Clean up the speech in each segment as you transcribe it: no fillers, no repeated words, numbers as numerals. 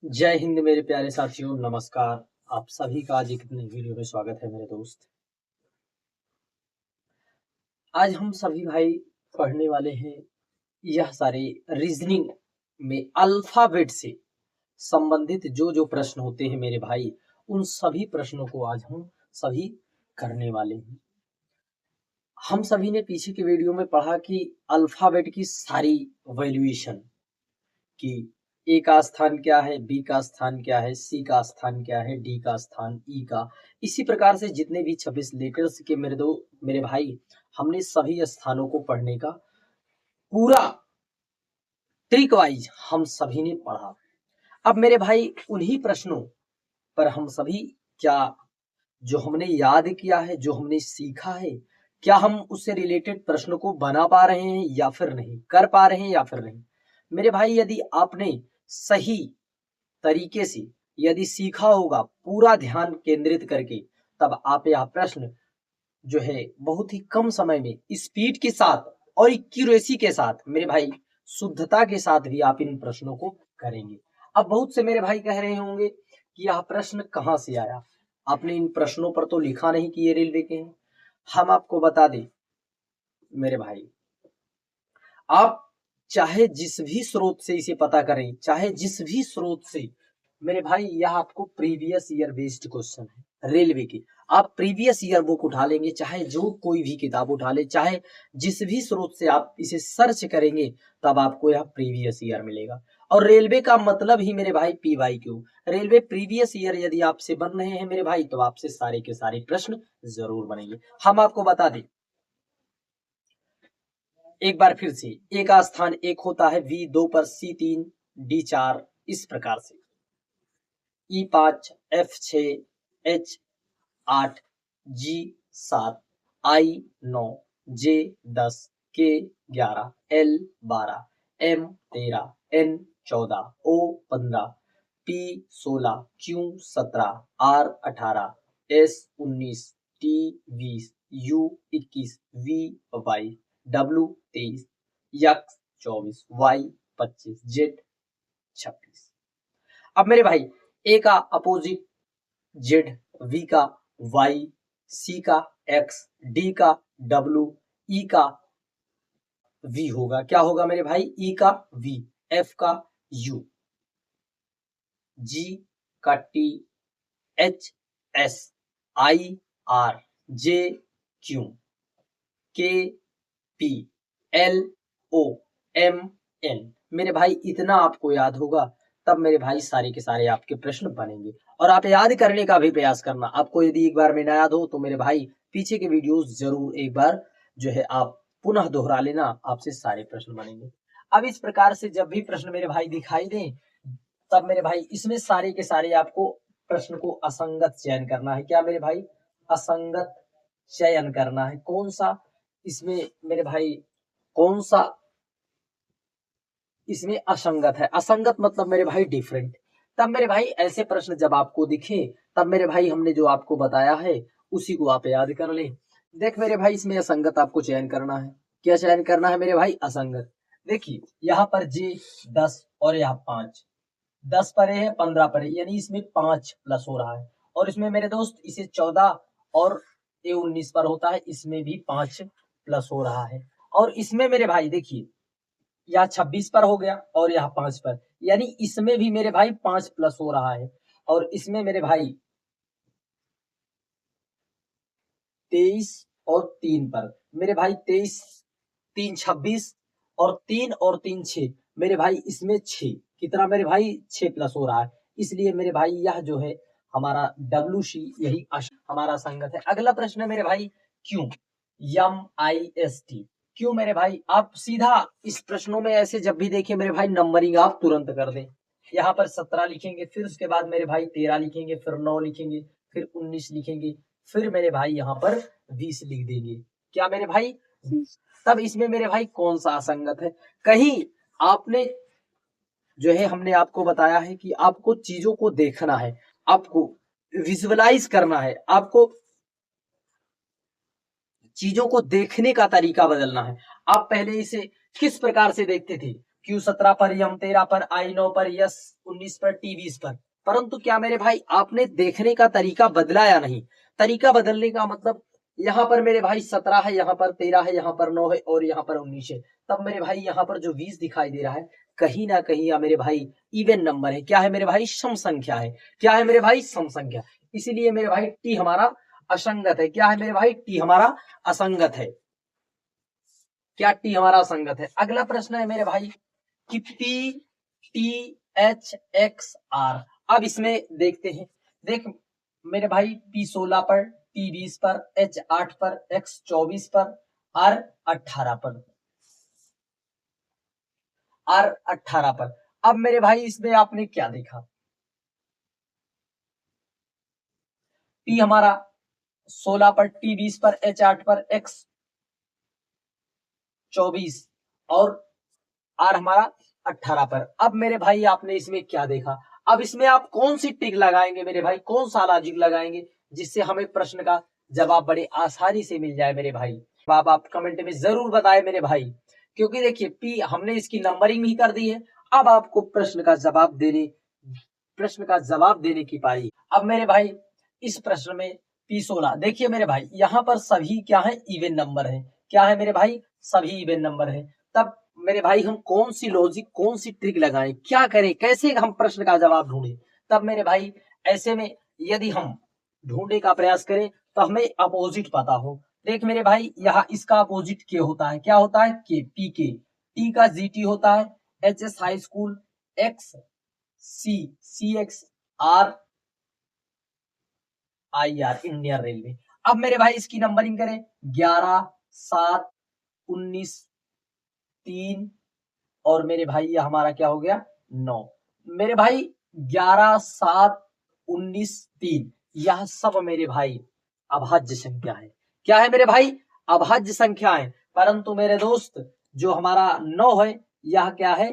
जय हिंद मेरे प्यारे साथियों, नमस्कार। आप सभी का आज एक नई वीडियो में स्वागत है मेरे दोस्त। आज हम सभी भाई पढ़ने वाले हैं यह सारे रीजनिंग में अल्फाबेट से संबंधित जो जो प्रश्न होते हैं मेरे भाई, उन सभी प्रश्नों को आज हम सभी करने वाले हैं। हम सभी ने पीछे के वीडियो में पढ़ा कि अल्फाबेट की सारी वैल्यूएशन कि ए का स्थान क्या है, बी का स्थान क्या है, सी का स्थान क्या है, डी का स्थान, ई का, इसी प्रकार से जितने भी 26 लेटर्स के मेरे भाई, हमने सभी स्थानों को पढ़ने का पूरा ट्रिक वाइज हम सभी ने पढ़ा। अब मेरे भाई उन्हीं प्रश्नों पर हम सभी क्या जो हमने याद किया है, जो हमने सीखा है, क्या हम उससे रिलेटेड प्रश्न को बना पा रहे हैं या फिर नहीं, कर पा रहे हैं या फिर नहीं। मेरे भाई यदि आपने सही तरीके से यदि सीखा होगा पूरा ध्यान केंद्रित करके, तब आप यह प्रश्न जो है बहुत ही कम समय में स्पीड के साथ और एक्यूरेसी के साथ मेरे भाई शुद्धता के साथ भी आप इन प्रश्नों को करेंगे। अब बहुत से मेरे भाई कह रहे होंगे कि यह प्रश्न कहाँ से आया, आपने इन प्रश्नों पर तो लिखा नहीं कि ये रेलवे के हैं। हम आपको बता दें मेरे भाई, आप चाहे जिस भी स्रोत से इसे पता करें, चाहे जिस भी स्रोत से, मेरे भाई यह आपको प्रीवियस ईयर बेस्ड क्वेश्चन है रेलवे की। आप प्रीवियस ईयर बुक उठा लेंगे, चाहे जो कोई भी किताब उठा ले, चाहे जिस भी स्रोत से आप इसे सर्च करेंगे, तब आपको यह प्रीवियस ईयर मिलेगा। और रेलवे का मतलब ही मेरे भाई PYQ, रेलवे प्रीवियस ईयर यदि आपसे बन रहे हैं मेरे भाई, तो आपसे सारे के सारे प्रश्न जरूर बनेंगे। हम आपको बता दें एक बार फिर से, ए का स्थान 1 होता है, V 2 पर, C 3, D 4, इस प्रकार से E 5, F 6, H 8, G 7, I 9, J 10, K 11, L 12, M 13, N 14, O 15, P 16, Q 17, R 18, S 19, T 20, U 21, V 22, W 23, X 24, Y 25, Z 26। अब मेरे भाई ए का अपोजिट जेड, वी का वाई, सी का एक्स, डी का डब्ल्यू, ई का V होगा। क्या होगा मेरे भाई? ई का वी, एफ का यू, जी का T, H S, I R, J Q, K P, L O, M N. मेरे भाई इतना आपको याद होगा, तब मेरे भाई सारे के सारे आपके प्रश्न बनेंगे। और आप याद करने का भी प्रयास करना। आपको यदि एक बार में ना याद हो तो मेरे भाई पीछे के वीडियोस जरूर एक बार जो है आप पुनः दोहरा लेना, आपसे सारे प्रश्न बनेंगे। अब इस प्रकार से जब भी प्रश्न मेरे भाई दिखाई दें, तब मेरे भाई इसमें सारे के सारे आपको प्रश्न को असंगत चयन करना है। क्या मेरे भाई? असंगत चयन करना है। कौन सा इसमें मेरे भाई, कौन सा इसमें असंगत है? असंगत मतलब मेरे भाई डिफरेंट। तब मेरे भाई ऐसे प्रश्न जब आपको दिखे, तब मेरे भाई हमने जो आपको बताया है उसी को आप याद कर ले। देख मेरे भाई, इसमें असंगत आपको चयन करना है। क्या चयन करना है मेरे भाई? असंगत। देखिए यहाँ पर J 10 और यहाँ 5, 10 परे है, 15 परे, यानी इसमें 5 प्लस हो रहा है। और इसमें मेरे दोस्त इसे 14 और A 19 पर होता है, इसमें भी 5 प्लस हो रहा है। और इसमें मेरे भाई देखिए, यहाँ 26 पर हो गया और यहाँ 5 पर, यानी इसमें भी मेरे भाई 5 प्लस हो रहा है। और इसमें मेरे भाई 23 और 3 पर, मेरे भाई 23, 3 26 और 3 और 3 6, मेरे भाई इसमें 6, कितना मेरे भाई? 6 प्लस हो रहा है। इसलिए मेरे भाई यह जो है हमारा WC यही हमारा संगत है। अगला प्रश्न है मेरे भाई क्यों, MIST। क्यों मेरे भाई? आप सीधा इस प्रश्नों में ऐसे जब भी देखें मेरे भाई, नंबरिंग आप तुरंत कर दें। यहाँ पर 17 लिखेंगे, फिर उसके बाद मेरे भाई 13 लिखेंगे, फिर 9 लिखेंगे, फिर 19 लिखेंगे, फिर मेरे भाई यहाँ पर 20 लिख देंगे। क्या मेरे भाई? 20। तब इसमें मेरे भाई कौन सा असंगत है? कहीं आपने जो है, हमने आपको बताया है कि आपको चीजों को देखना है, आपको विजुअलाइज करना है, आपको चीजों को देखने का तरीका बदलना है। आप पहले इसे किस प्रकार से देखते थे Q 17 पर, M 13 पर, I 9 पर, S 19 पर, T 20 पर। परंतु क्या मेरे भाई आपने देखने का तरीका बदला या नहीं? तरीका बदलने का मतलब यहाँ पर मेरे भाई 17 है, यहाँ पर 13 है, यहाँ पर 9 है और यहाँ पर 19 है। तब मेरे भाई यहाँ पर जो 20 दिखाई दे रहा है कहीं ना कहीं या मेरे भाई इवन नंबर है। क्या है मेरे भाई? सम संख्या है। क्या है मेरे भाई? सम संख्या। इसीलिए मेरे भाई टी हमारा असंगत है। क्या है मेरे भाई? टी हमारा असंगत है। क्या टी हमारा असंगत है? अगला प्रश्न है मेरे भाई कि P T H X R. अब इसमें देखते हैं। देख मेरे भाई पी 16 पर, टी 20 पर, एच 8 पर, एक्स 24 पर, आर 18 पर, आर 18 पर। अब मेरे भाई इसमें आपने क्या देखा? पी हमारा 16 पर, टी 20 पर, एच 8 पर, एक्स 24 और आर हमारा 18 पर। अब मेरे भाई आपने इसमें क्या देखा? अब इसमें आप कौन सी टिक लगाएंगे मेरे भाई? कौन सा लॉजिक लगाएंगे जिससे हमें प्रश्न का जवाब बड़े आसानी से मिल जाए मेरे भाई? आप कमेंट में जरूर बताएं मेरे भाई, क्योंकि देखिए पी हमने इसकी नंबरिंग ही कर दी है। अब आपको प्रश्न का जवाब देने की पारी। अब मेरे भाई इस प्रश्न में पी 16 देखिए मेरे भाई यहाँ पर सभी क्या है? इवन नंबर है। क्या है मेरे भाई? सभी इवन नंबर है। तब मेरे भाई हम कौन सी लॉजिक, कौन सी ट्रिक लगाएं, क्या करें, कैसे हम प्रश्न का जवाब ढूंढें? तब मेरे भाई ऐसे में यदि हम ढूंढने का प्रयास करें तो हमें अपोजिट पता हो। देख मेरे भाई यहाँ इसका अपोजिट के होता है। क्या होता है? के। पी के। टी का जी टी होता है। H S high school. X C C X. R I R Indian railway. अब मेरे भाई इसकी नंबरिंग करें। 11 7 19 3 और मेरे भाई ये हमारा क्या हो गया? 9। मेरे भाई 11 7 19 3 यह सब मेरे भाई अभाज्य संख्या है। क्या है मेरे भाई? अभाज्य संख्या है। परंतु मेरे दोस्त जो हमारा 9 है यह क्या है?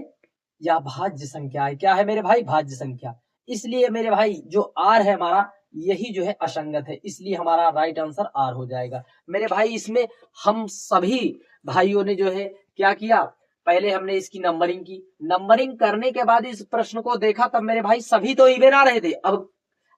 यह भाज्य संख्या है। क्या है मेरे भाई? भाज्य संख्या। इसलिए मेरे भाई जो आर है हमारा यही जो है असंगत है, इसलिए हमारा राइट आंसर आर हो जाएगा। मेरे भाई इसमें हम सभी भाइयों ने जो है क्या किया? पहले हमने इसकी नंबरिंग की। नंबरिंग करने के बाद इस प्रश्न को देखा तब मेरे भाई सभी तो इवन आ रहे थे। अब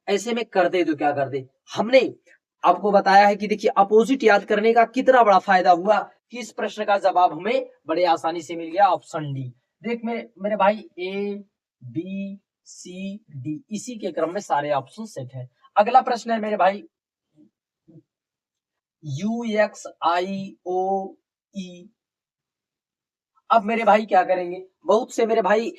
ऐसे में करते तो क्या करते? हमने आपको बताया है कि देखिए अपोजिट याद करने का कितना बड़ा फायदा हुआ कि इस प्रश्न का जवाब हमें बड़े आसानी से मिल गया, ऑप्शन डी। देख मेरे भाई ए बी सी डी इसी के क्रम में सारे ऑप्शन सेट है। अगला प्रश्न है मेरे भाई यू एक्स आई ओ ई। अब मेरे भाई क्या करेंगे? बहुत से मेरे भाई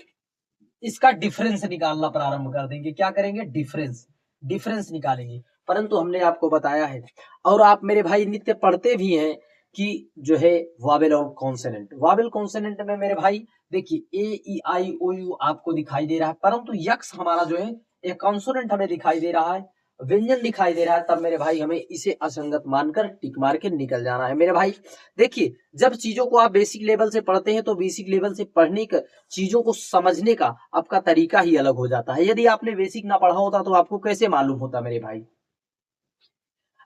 इसका डिफरेंस निकालना प्रारंभ कर देंगे। क्या करेंगे? डिफरेंस। डिफरेंस निकालेंगे। परंतु हमने आपको बताया है और आप मेरे भाई नित्य पढ़ते भी हैं कि जो है वावेल और कॉन्सोनेंट। वावेल कॉन्सोनेंट में मेरे भाई देखिए ए ई आई ओ यू आपको दिखाई दे रहा है, परंतु यक्स हमारा जो है एक कॉन्सोनेंट हमें दिखाई दे रहा है, व्यंजन दिखाई दे रहा है। तब मेरे भाई हमें इसे असंगत मानकर टिक मार के निकल जाना है मेरे भाई। देखिए जब चीजों को आप बेसिक लेवल से पढ़ते हैं तो बेसिक लेवल से पढ़ने का, चीजों को समझने का आपका तरीका ही अलग हो जाता है। यदि आपने बेसिक ना पढ़ा होता तो आपको कैसे मालूम होता मेरे भाई?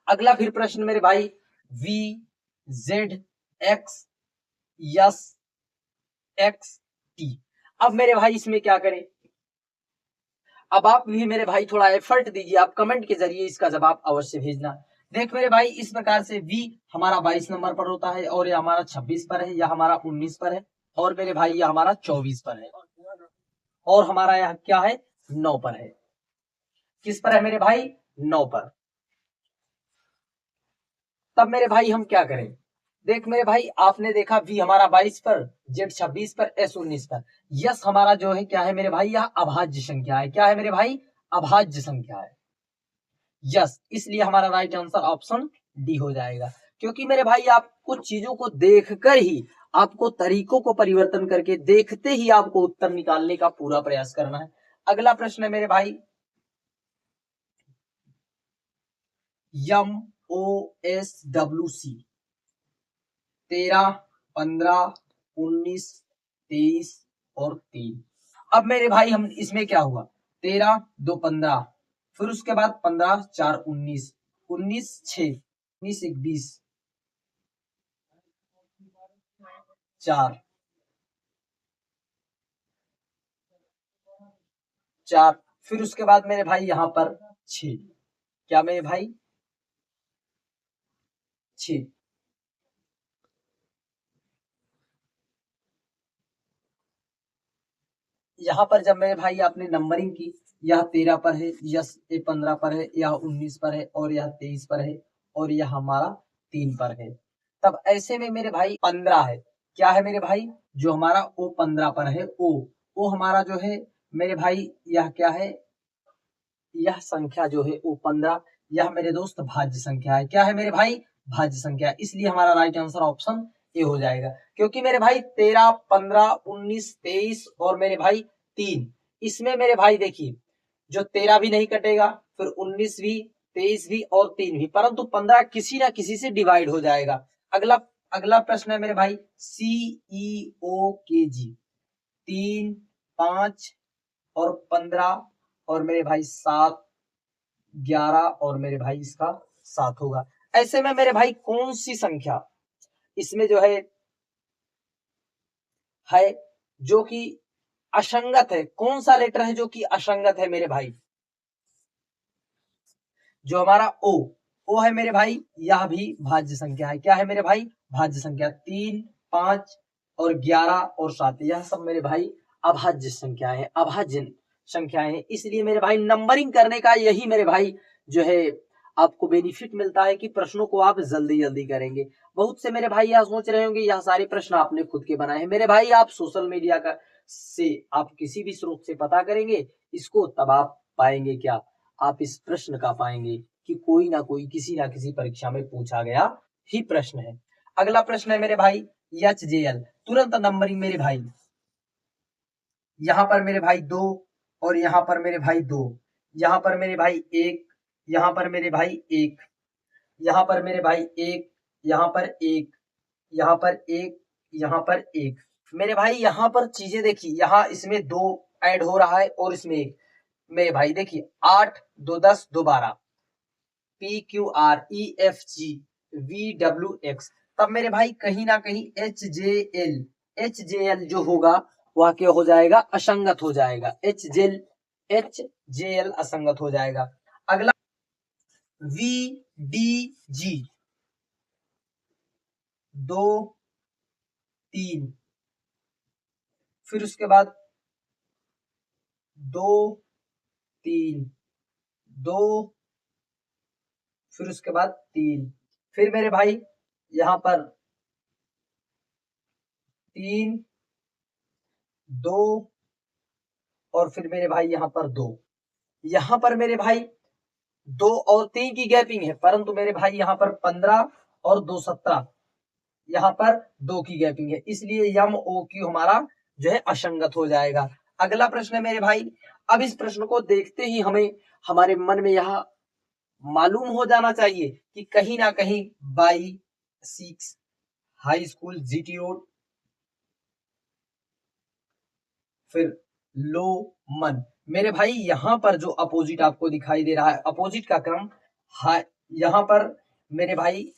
अगला फिर प्रश्न मेरे भाई V Z x yes x T. अब मेरे भाई इसमें क्या करें? अब आप भी मेरे भाई थोड़ा एफर्ट दीजिए, आप कमेंट के जरिए इसका जवाब अवश्य भेजना। देख मेरे भाई इस प्रकार से v हमारा 22 नंबर पर होता है और यह हमारा 26 पर है, यह हमारा 19 पर है और मेरे भाई यह हमारा 24 पर है और हमारा यह क्या है? 9 पर है। किस पर है मेरे भाई? 9 पर। तब मेरे भाई हम क्या करें? देख मेरे भाई आपने देखा v हमारा 22 पर, z 26 पर, s 19 पर। यस हमारा जो है क्या है मेरे भाई? यह अभाज्य संख्या है। क्या है मेरे भाई? अभाज्य संख्या है। यस, इसलिए हमारा राइट आंसर ऑप्शन डी हो जाएगा। क्योंकि मेरे भाई आप कुछ चीजों को देखकर ही, आपको तरीकों को परिवर्तन करके देखते ही आपको उत्तर निकालने का पूरा प्रयास करना है। अगला प्रश्न है मेरे भाई MOSWC 13 15 19 23 और 3। अब मेरे भाई हम इसमें क्या हुआ? 13 2 15, फिर उसके बाद 15 4 19, 19 6, 19 1 20, 4 4, फिर उसके बाद मेरे भाई यहाँ पर 6, क्या मेरे भाई 6, यहाँ पर जब मेरे भाई आपने नंबरिंग की, यह 13 पर है, यह 15 पर है, यह 19 पर है, और यह 23 पर है, और यह हमारा 3 पर है। तब ऐसे में मेरे भाई 15 है, क्या है मेरे भाई, जो हमारा ओ 15 पर है, ओ हमारा जो है मेरे भाई, यह क्या है, यह संख्या जो है वो 15, यह मेरे दोस्त भाज्य संख्या है, क्या है मेरे भाई, भाज्य संख्या, इसलिए हमारा राइट आंसर ऑप्शन ए हो जाएगा। क्योंकि मेरे भाई 13, 15, 19, 23 और मेरे भाई 3, इसमें मेरे भाई देखिए जो 13 भी नहीं कटेगा, फिर 19 भी, 23 भी और 3 भी, परंतु 15 किसी ना किसी से डिवाइड हो जाएगा। अगला अगला प्रश्न है मेरे भाई CEOKG, 3, 5 और 15 और मेरे भाई 7, 11 और मेरे भाई इसका 7 होगा। ऐसे में मेरे भाई कौन सी संख्या इसमें जो है जो कि असंगत है, कौन सा लेटर है जो कि असंगत है मेरे भाई, जो हमारा ओ है मेरे भाई, यह भी भाज्य संख्या है, क्या है मेरे भाई, भाज्य संख्या, 3, 5 और 11 और 7, यह सब मेरे भाई अभाज्य संख्या है, अभाज्य संख्याएं हैं। इसलिए मेरे भाई नंबरिंग करने का यही मेरे भाई जो है आपको बेनिफिट मिलता है कि प्रश्नों को आप जल्दी जल्दी करेंगे। बहुत से मेरे भाई यह सोच रहे होंगे यह सारे प्रश्न आपने खुद के बनाए हैं। मेरे भाई आप सोशल मीडिया का से आप किसी भी स्रोत से पता करेंगे इसको, तब आप पाएंगे क्या, आप इस प्रश्न का पाएंगे कि कोई ना कोई किसी ना किसी परीक्षा में पूछा गया ही प्रश्न है। अगला प्रश्न है मेरे भाई HJL, तुरंत नंबरिंग मेरे भाई, यहाँ पर मेरे भाई 2 और यहाँ पर मेरे भाई 2, यहाँ पर मेरे भाई 1, यहाँ पर मेरे भाई 1, यहाँ पर मेरे भाई 1, यहाँ पर 1, यहाँ पर 1, यहाँ पर 1, मेरे भाई यहाँ पर चीजें देखिए, यहाँ इसमें 2 ऐड हो रहा है और इसमें 1, मेरे भाई देखिए 8, 2 10, 2 12, PQREFGVWX, तब मेरे भाई कहीं ना कहीं HJL जो होगा वह क्या हो जाएगा, असंगत हो जाएगा, HJL असंगत हो जाएगा। अगला VDG 2, 3, फिर उसके बाद 2, 3, 2, फिर उसके बाद 3, फिर मेरे भाई यहाँ पर 3, 2 और फिर मेरे भाई यहाँ पर 2, यहाँ पर मेरे भाई 2 और 3 की गैपिंग है, परंतु मेरे भाई यहाँ पर 15 और 2 17, यहाँ पर 2 की गैपिंग है, इसलिए MOQ हमारा जो है असंगत हो जाएगा। अगला प्रश्न है मेरे भाई, अब इस प्रश्न को देखते ही हमें हमारे मन में यह मालूम हो जाना चाहिए कि कहीं ना कहीं बाई 6 हाई स्कूल GTO फिर लो मन, मेरे भाई यहाँ पर जो अपोजिट आपको दिखाई दे रहा है, अपोजिट का क्रम यहाँ पर मेरे भाई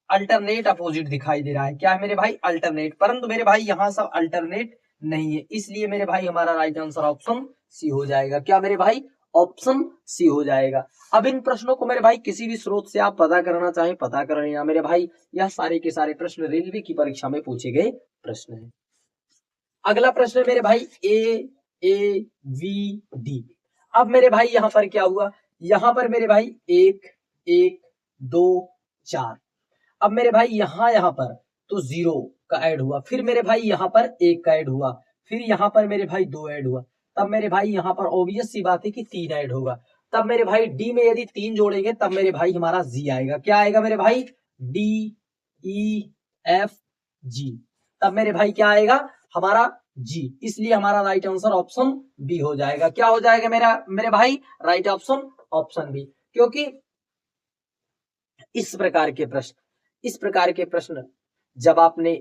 अल्टरनेट अपोजिट दिखाई दे रहा है, क्या है मेरे भाई, अल्टरनेट, परंतु मेरे भाई यहाँ सब अल्टरनेट नहीं है, इसलिए मेरे भाई हमारा राइट आंसर ऑप्शन सी हो जाएगा, क्या मेरे भाई, ऑप्शन सी हो जाएगा। अब इन प्रश्नों को मेरे भाई किसी भी स्रोत से आप पता करना चाहें पता कर लेना मेरे भाई, यह सारे के सारे प्रश्न रेलवे की परीक्षा में पूछे गए प्रश्न है। अगला प्रश्न है मेरे भाई AAVD, अब मेरे भाई यहाँ पर क्या हुआ, यहाँ पर मेरे भाई 1 1 2 4, अब मेरे भाई यहाँ पर तो 0 का ऐड हुआ, फिर मेरे भाई यहाँ पर 1 का ऐड हुआ, फिर यहाँ पर मेरे भाई 2 ऐड हुआ, तब मेरे भाई यहाँ पर ऑब्वियस सी बात है कि 3 ऐड होगा, तब मेरे भाई डी में यदि 3 जोड़ेंगे तब मेरे भाई हमारा जी आएगा, क्या आएगा मेरे भाई, DEFG, तब मेरे भाई क्या आएगा हमारा जी, इसलिए हमारा राइट आंसर ऑप्शन बी हो जाएगा, क्या हो जाएगा मेरे भाई, राइट ऑप्शन बी, क्योंकि इस प्रकार के प्रश्न जब आपने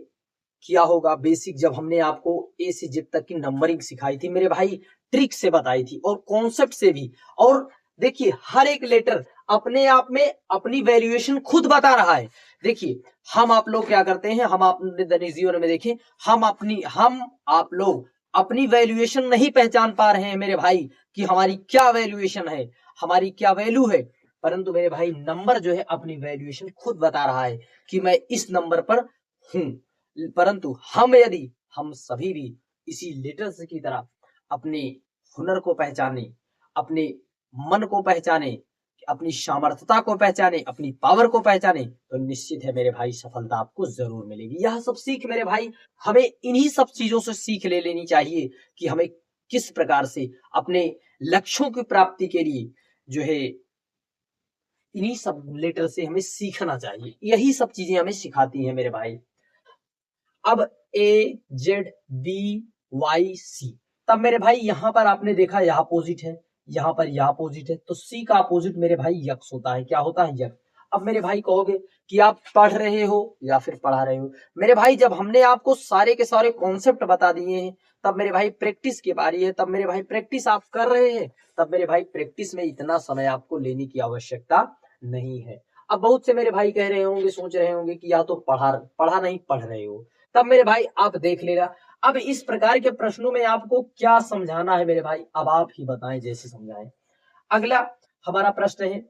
किया होगा बेसिक, जब हमने आपको ए से जेड तक की नंबरिंग सिखाई थी मेरे भाई, ट्रिक से बताई थी और कॉन्सेप्ट से भी, और देखिए हर एक लेटर अपने आप में अपनी वैल्यूएशन खुद बता रहा है। देखिए हम आप लोग क्या करते हैं, हम अपने दैनिक जीवन में देखें, हम आप लोग अपनी वैल्यूएशन नहीं पहचान पा रहे हैं मेरे भाई कि हमारी क्या वैल्यूएशन है, हमारी क्या वैल्यू है, परंतु मेरे भाई नंबर जो है अपनी वैल्यूएशन खुद बता रहा है कि मैं इस नंबर पर हूं। परंतु हम सभी भी इसी लेटर्स की तरह अपने हुनर को पहचाने, अपने मन को पहचाने, अपनी सामर्थ्यता को पहचाने, अपनी पावर को पहचाने, तो निश्चित है मेरे भाई सफलता आपको जरूर मिलेगी। यह सब सीख मेरे भाई हमें इन्हीं सब चीजों से सीख ले लेनी चाहिए कि हमें किस प्रकार से अपने लक्ष्यों की प्राप्ति के लिए जो है इन्हीं सब लेटर से हमें सीखना चाहिए। यही सब चीजें हमें सिखाती हैं मेरे भाई। अब AZBYC, तब मेरे भाई यहां पर आपने देखा यह अपोजिट है, यहां पर यह अपोजिट है, तो C का अपोजिट मेरे भाई यक्स होता है। क्या होता है? यक्स। अब मेरे भाई कहोगे कि आप पढ़ रहे हो या फिर पढ़ा रहे हो। मेरे भाई जब हमने आपको सारे के सारे कॉन्सेप्ट बता दिए हैं, तब मेरे भाई प्रैक्टिस की बारी है। तब मेरे भाई प्रैक्टिस आप कर रहे हैं, तब मेरे भाई प्रैक्टिस में इतना समय आपको लेने की आवश्यकता नहीं है। अब बहुत से मेरे भाई कह रहे होंगे, सोच रहे होंगे कि या तो पढ़ा नहीं पढ़ रहे हो, तब मेरे भाई आप देख लेना। अब इस प्रकार के प्रश्नों में आपको क्या समझाना है मेरे भाई, अब आप ही बताएं जैसे समझाएं। अगला हमारा प्रश्न है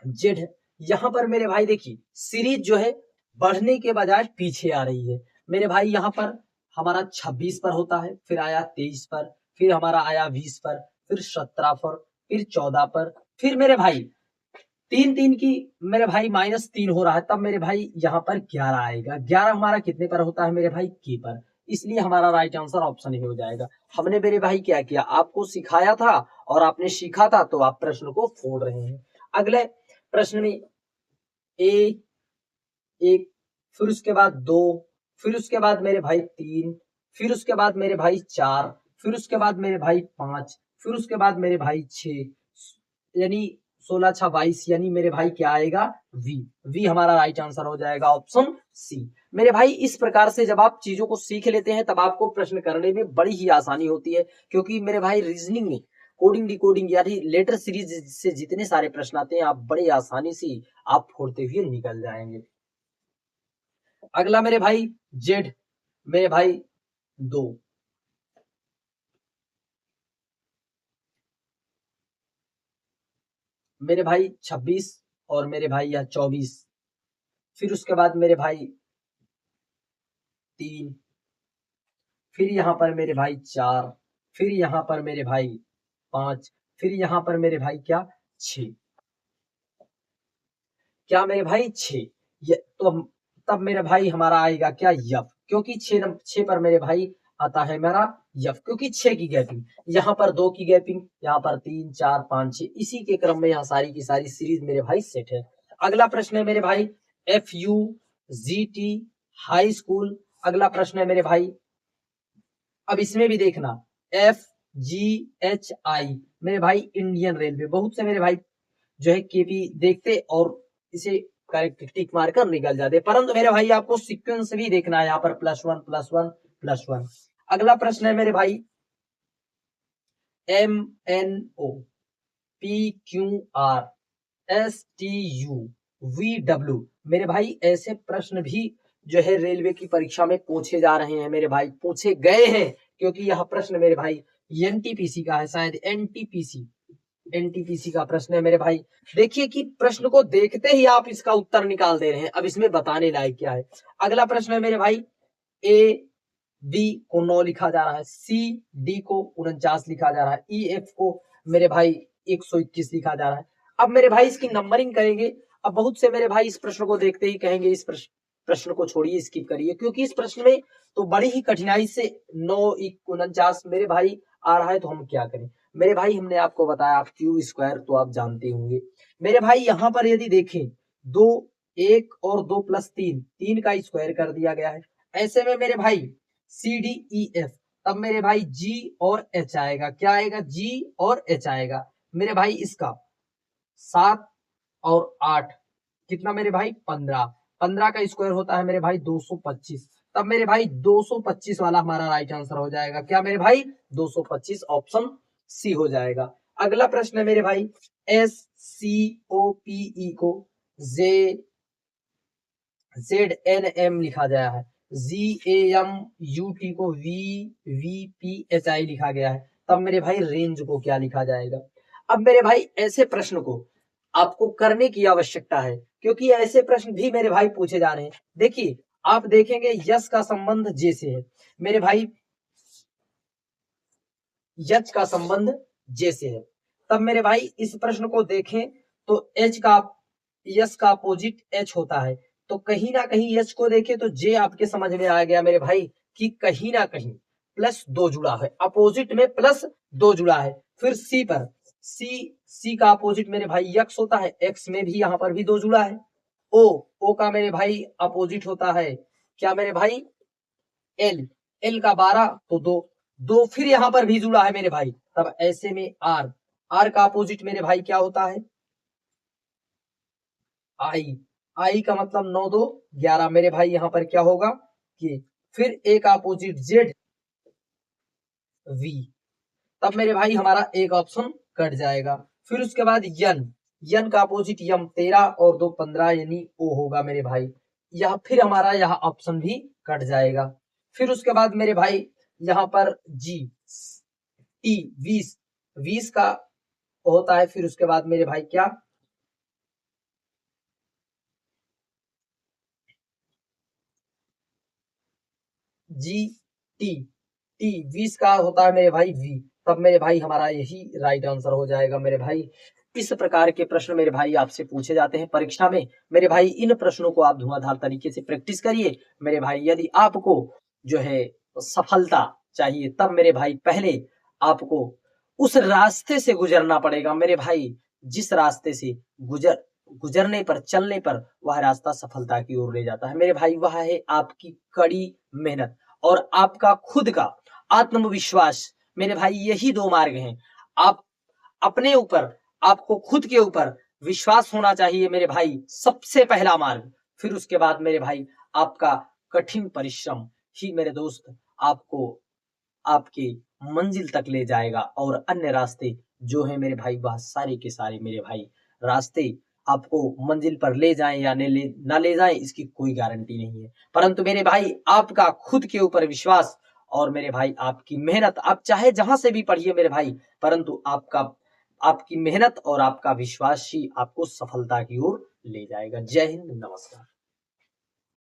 जेड। यहां पर मेरे भाई देखिए सीरीज जो है बढ़ने के बजाय पीछे आ रही है। मेरे भाई यहां पर हमारा 26 पर होता है, फिर आया 23 पर, फिर हमारा आया 20 पर, फिर 17 पर, फिर 14 पर, फिर मेरे भाई 3 3 की मेरे भाई -3 हो रहा है, तब मेरे भाई यहाँ पर 11 आएगा। 11 हमारा कितने पर होता है मेरे भाई? के पर। इसलिए हमारा राइट आंसर ऑप्शन ही हो जाएगा। हमने मेरे भाई क्या किया, आपको सिखाया था और आपने सीखा था, तो आप प्रश्न को फोड़ रहे हैं। अगले प्रश्न में ए एक, फिर उसके बाद 2, फिर उसके बाद मेरे भाई 3, फिर उसके बाद मेरे भाई 4, फिर उसके बाद मेरे भाई 5, फिर उसके बाद मेरे भाई 6, यानी 16 6 22, यानी मेरे भाई क्या आएगा? वी। वी हमारा राइट आंसर हो जाएगा ऑप्शन सी। मेरे भाई इस प्रकार से जब आप चीजों को सीख लेते हैं, तब आपको प्रश्न करने में बड़ी ही आसानी होती है, क्योंकि मेरे भाई रीजनिंग में कोडिंग डिकोडिंग यानी लेटर सीरीज से जितने सारे प्रश्न आते हैं, आप बड़े आसानी से आप फोड़ते हुए निकल जाएंगे। अगला मेरे भाई जेड, मेरे भाई 2, मेरे भाई 26 और मेरे भाई यह 24, फिर उसके बाद मेरे भाई 3, फिर यहाँ पर मेरे भाई 4, फिर यहाँ पर मेरे भाई 5, फिर यहाँ पर मेरे भाई क्या 6, क्या मेरे भाई 6। ये तो तब मेरे भाई हमारा आएगा क्या? यफ। क्योंकि 6 पर मेरे भाई आता है मेरा यफ, क्योंकि 6 की गैपिंग, यहाँ पर 2 की गैपिंग, यहाँ पर 3 4 5 6, इसी के क्रम में यहाँ सारी की सारी सीरीज मेरे भाई सेट है। अगला प्रश्न है मेरे भाई FUGT हाई स्कूल। अगला प्रश्न है मेरे भाई, अब इसमें भी देखना FGHI मेरे भाई इंडियन रेलवे। बहुत से मेरे भाई जो है केपी देखते और इसे करेक्ट टिक मारकर निकल जाते, परंतु मेरे भाई आपको सीक्वेंस भी देखना है, यहाँ पर +1 +1 +1। अगला प्रश्न है मेरे भाई MNO PQR STU VW। मेरे भाई ऐसे प्रश्न भी जो है रेलवे की परीक्षा में पूछे जा रहे हैं मेरे भाई, पूछे गए हैं, क्योंकि यह प्रश्न मेरे भाई एनटीपीसी का है, शायद एनटीपीसी का प्रश्न है मेरे भाई। देखिए कि प्रश्न को देखते ही आप इसका उत्तर निकाल दे रहे हैं। अब इसमें बताने लायक क्या है। अगला प्रश्न है मेरे भाई AB को 9 लिखा जा रहा है, CD को 49 लिखा जा रहा है, EF को मेरे भाई 121 लिखा जा रहा है। अब मेरे भाई इसकी नंबरिंग करेंगे। अब बहुत से मेरे भाई इस प्रश्न को देखते ही कहेंगे इस प्रश्न को छोड़िए, स्किप करिए, क्योंकि इस प्रश्न में तो बड़ी ही कठिनाई से 9 49 मेरे भाई आ रहा है, तो हम क्या करें मेरे भाई। हमने आपको बताया आप क्यू स्क्वायर तो आप जानते होंगे मेरे भाई। यहाँ पर यदि देखें 2 1 और 2 + 3, 3 का स्क्वायर कर दिया गया है। ऐसे में मेरे भाई CDEF, तब मेरे भाई G और H आएगा। क्या आएगा? G और H आएगा मेरे भाई। इसका 7 और 8 कितना मेरे भाई? 15। 15 का स्क्वायर होता है मेरे भाई 225। तब मेरे भाई 225 वाला हमारा राइट आंसर हो जाएगा। क्या मेरे भाई? 225 ऑप्शन सी हो जाएगा। अगला प्रश्न है मेरे भाई SCOPE को ZNM लिखा गया है। GAMUT को VVPHI लिखा गया है, तब मेरे भाई रेंज को क्या लिखा जाएगा। अब मेरे भाई ऐसे प्रश्न को आपको करने की आवश्यकता है, क्योंकि ऐसे प्रश्न भी मेरे भाई पूछे जा रहे हैं। देखिए आप देखेंगे यश का संबंध जे से है मेरे भाई, यच का संबंध जे से है, तब मेरे भाई इस प्रश्न को देखें तो एच का यश का अपोजिट एच होता है, तो कहीं ना कहीं एच को देखें तो जे आपके समझ में आ गया मेरे भाई कि कहीं ना कहीं प्लस 2 जुड़ा है, अपोजिट में प्लस 2 जुड़ा है। फिर सी पर सी का अपोजिट मेरे भाई एक्स होता है, एक्स में भी यहाँ पर भी 2 जुड़ा है। ओ का मेरे भाई अपोजिट होता है क्या मेरे भाई एल का 12 तो 2 फिर यहाँ पर भी जुड़ा है मेरे भाई, तब ऐसे में आर का अपोजिट मेरे भाई क्या होता है आई का मतलब 9 2 11 मेरे भाई यहाँ पर क्या होगा कि फिर ए का अपोजिट जेड वी, तब मेरे भाई हमारा एक ऑप्शन कट जाएगा। फिर उसके बाद यन का अपोजिट यम 13 और 2 15 यानी ओ होगा मेरे भाई, यह फिर हमारा यह ऑप्शन भी कट जाएगा। फिर उसके बाद मेरे भाई यहाँ पर जी टी 20 का होता है, फिर उसके बाद मेरे भाई क्या जी टी 20 का होता है मेरे भाई वी, तब मेरे भाई हमारा यही राइट आंसर हो जाएगा मेरे भाई। इस प्रकार के प्रश्न मेरे भाई आपसे पूछे जाते हैं परीक्षा में मेरे भाई। इन प्रश्नों को आप धुआंधार तरीके से प्रैक्टिस करिए मेरे भाई। यदि आपको जो है सफलता चाहिए, तब मेरे भाई पहले आपको उस रास्ते से गुजरना पड़ेगा मेरे भाई, जिस रास्ते से गुजरने पर चलने पर वह रास्ता सफलता की ओर ले जाता है मेरे भाई। वह है आपकी कड़ी मेहनत और आपका खुद का आत्मविश्वास मेरे भाई। यही 2 मार्ग हैं। आप अपने ऊपर, आपको खुद के ऊपर विश्वास होना चाहिए मेरे भाई, सबसे पहला मार्ग। फिर उसके बाद मेरे भाई आपका कठिन परिश्रम ही मेरे दोस्त आपको आपके मंजिल तक ले जाएगा, और अन्य रास्ते जो है मेरे भाई वह सारे के सारे मेरे भाई रास्ते आपको मंजिल पर ले जाएं या ना ले जाएं इसकी कोई गारंटी नहीं है। परंतु मेरे भाई आपका खुद के ऊपर विश्वास और मेरे भाई आपकी मेहनत, आप चाहे जहां से भी पढ़िए मेरे भाई, परंतु आपकी मेहनत और आपका विश्वास ही आपको सफलता की ओर ले जाएगा। जय हिंद, नमस्कार।